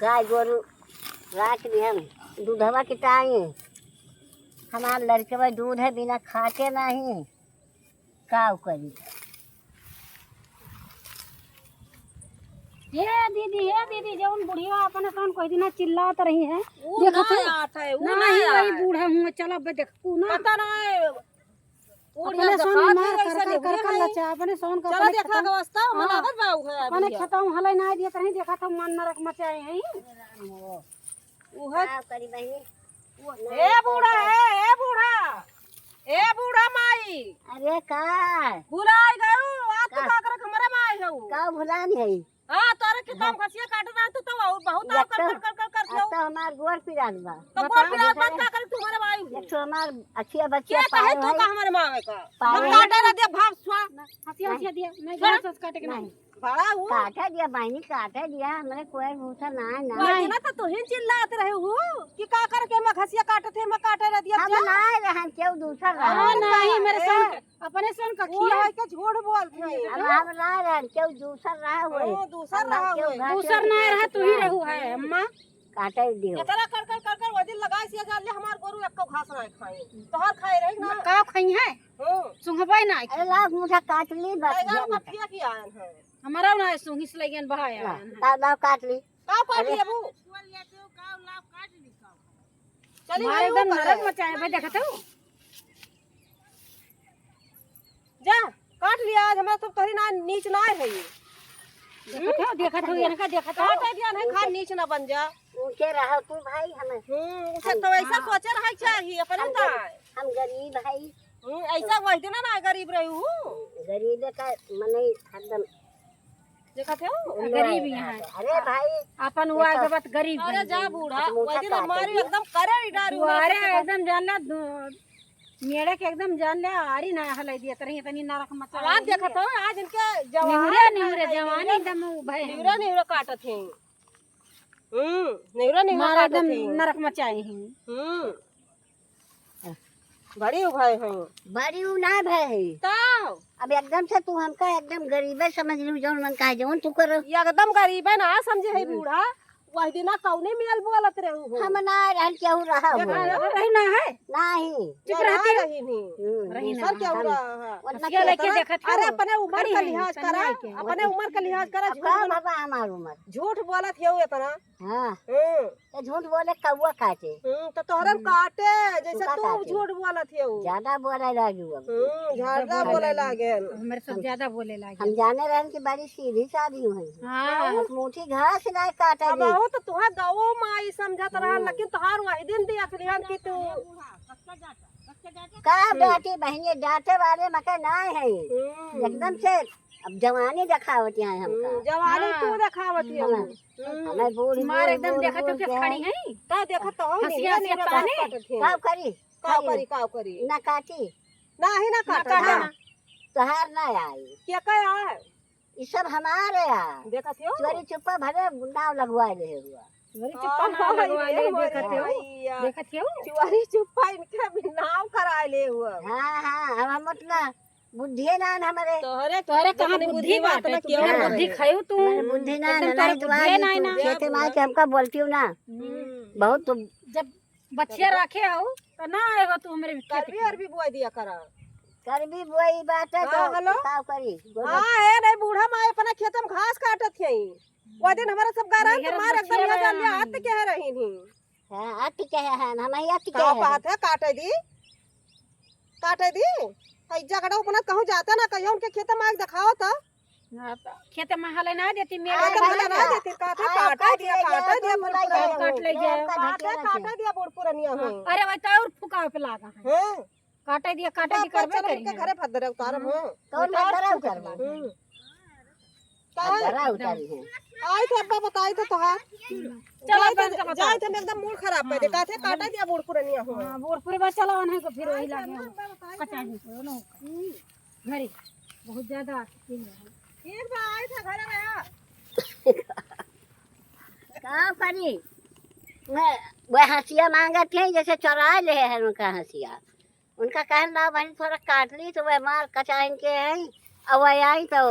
गाय गोरू राख दी हम दूधवा के टाइम हमार लड़के में दूध है बिना खाते नहीं का करी। हे दीदी जब बुढ़िया अपन कौन कोई दिन चिल्लात रही है देखा तो नहीं वही बूढ़ा हूँ चलो देखू ना पता नहीं अपने सोन मार कर लचा अपने सोन का चलो देखा के वास्ता हम लागत बाऊ है अपने खताऊ हले ना दिए कहीं देखा था मन नरक मचाए हैं उ है करी बहनी ए बूढ़ा माई अरे का भुलाए गयो आज तो का कर हमारे माई हो का भुला नहीं हां तोरे के काम खसिया काटना तो बहुत कर अब तो हमार गोर पिरात बा तो गोर पिरात बात का कर तुम्हारे भाई एक तो हमार अच्छिया बच्चिया पाए तो का हमारे मावे का हम काटे ना दे भाव स्वा हसिया दिया नहीं घास काटे के नहीं बड़ा हूं काटा दिया बहनी काटा दिया हमरे कोई भूसा ना ना तो तू ही चिल्लात रहे हो कि का कर के मैं घसिया काटे थे मैं काटे रह दिया हम ना रहन केउ दूसरा रहा नहीं मेरे सन अपने सन का खिया है के झूठ बोल थे अब हम ना रहन केउ दूसरा रहा होए दूसर ना रहा तू ही रहू है अम्मा काटे दियो इतना कर वो दिन लगाई से जाले हमार गोरु एको घास ना खाए तोहर खाए रही ना का खाई है सुंघबै ना अरे लाख मुठा काट ली बस मठिया की आयन है हमारा ना सुंघी से लगन बहाया दादा काट ली का काट ली अबू चली मारे एकदम नरक मचाए भाई देखत हो जा काट लिया आज हमरा सब तोहरी ना नीच ना है देखत हो इनका देखत हो काट दिया नहीं खा नीच ना बन जा ऊंचे रहो तू भाई हमें उसे तो ऐसा सोचे रहे चाहिए अपन हम गरीब भाई ऐसा वही दिन ना गरीब रही हूं गरीब का मने एकदम देखत हो गरीब यहां अरे भाई अपन हुआ के बात गरीब अरे जा बूढ़ा वही दिन हमारी एकदम करे डारू अरे एकदम जानला मेरे के एकदम जान ले आरी ना हलाई दिया तरह इतनी नरक मचा आज देखत हो आज इनके जवानी एकदम भाई निवरा काटत है निवरा काटत है नरक मचाए हैं बड़ी भाई हैं बड़ी उ ना भाई तो अब एकदम से तू हमका एकदम गरीबे समझ लू जौन मन का जौन तू कर एकदम गरीब है ना समझे है बूढ़ा वही दिन कौने मिल बोलत रहू हम ना रहन केहू रहा हो रही ना है नहीं चुप रहती रही नहीं सर क्या हो रहा है लेके देखत अरे अपने उम्र का लिहाज करा अपने उम्र का लिहाज करा बाबा हमार उम्र झूठ बोलत है इतना हां तो झूठ बोले कौवा काटे तो तोहरन काटे जैसे तू झूठ बोलत है ज्यादा बोले लागू अब ज्यादा बोले लागे हमरे सब ज्यादा बोले लागे हम जाने रहन कि बड़ी सीधी शादी हुई हां मोटी घास ना काटा अब हो तो तुहा गाओ माई समझत रहा लेकिन तोहार वही दिन देख लिहन कि तू का बेटी बहनी डांटे वाले मके ना है एकदम से अब जवानी दिखावत है हमका जवानी तू दिखावत है हमें बूढ़ी मार एकदम देखत हो के खड़ी है का देखत हो हसिया से पाने का करी ना काटी नहीं ना काटा तोहार ना आई क्या कह आए ये सब हमारे देखत हो चोरी चुप्पा भरे नाव लगवा ले हुआ चोरी चुप्पा नाव लगवा ले देखत हो चोरी चुप्पा इनके नाव करा ले हुआ हां हम मतलब बुद्धि ना हमारे तोहरे कहां बुद्धि बात ना क्यों बुद्धि खायो तू बुद्धि ना नहीं खेते मां के हमका बोलती हूं ना बहुत जब बच्चे रखे हो तो ना आएगा तू मेरे खेत अरबी बुआ दिया करा करबी बोई बात है तो का करी हां है नहीं बूढ़ा माए अपना खेत में घास काटत है वो दिन हमारा सब गारन तो मार एकदम ले जा लिया हाथ के है रही नहीं हां हाथ के है हम हाथ के है बात है काटे दी हई जगड़ा अपना कहूं जाता ना कहियो उनके खेत में दिखाओ तो खेत में हले ना देती मेरे ना देती काटा दिया काट ले जा काटा दिया बोड़ पुरनिया है अरे भाई तो और फुका पे लागा है काटे दिया करबे करी के घरे फदर उतारब कौन फदर उतारबा फदर उतारी है आई थे अब्बा बताई तो तोहार चलो बंद का बता जाए थे एकदम मूड खराब पे देखा थे काटा दिया बोड़ पुरनिया हो हां बोड़ पुरे बा चला नहीं को फिर वही लागे कचाही को नो घरे बहुत ज्यादा एक बार आए थे घरे में का करी वह हंसिया मांगत है जैसे चुरा ले है उनका हंसिया उनका कहना बहन थोड़ा काट ली तो वह मार कचाइन के हैं और वह आई तो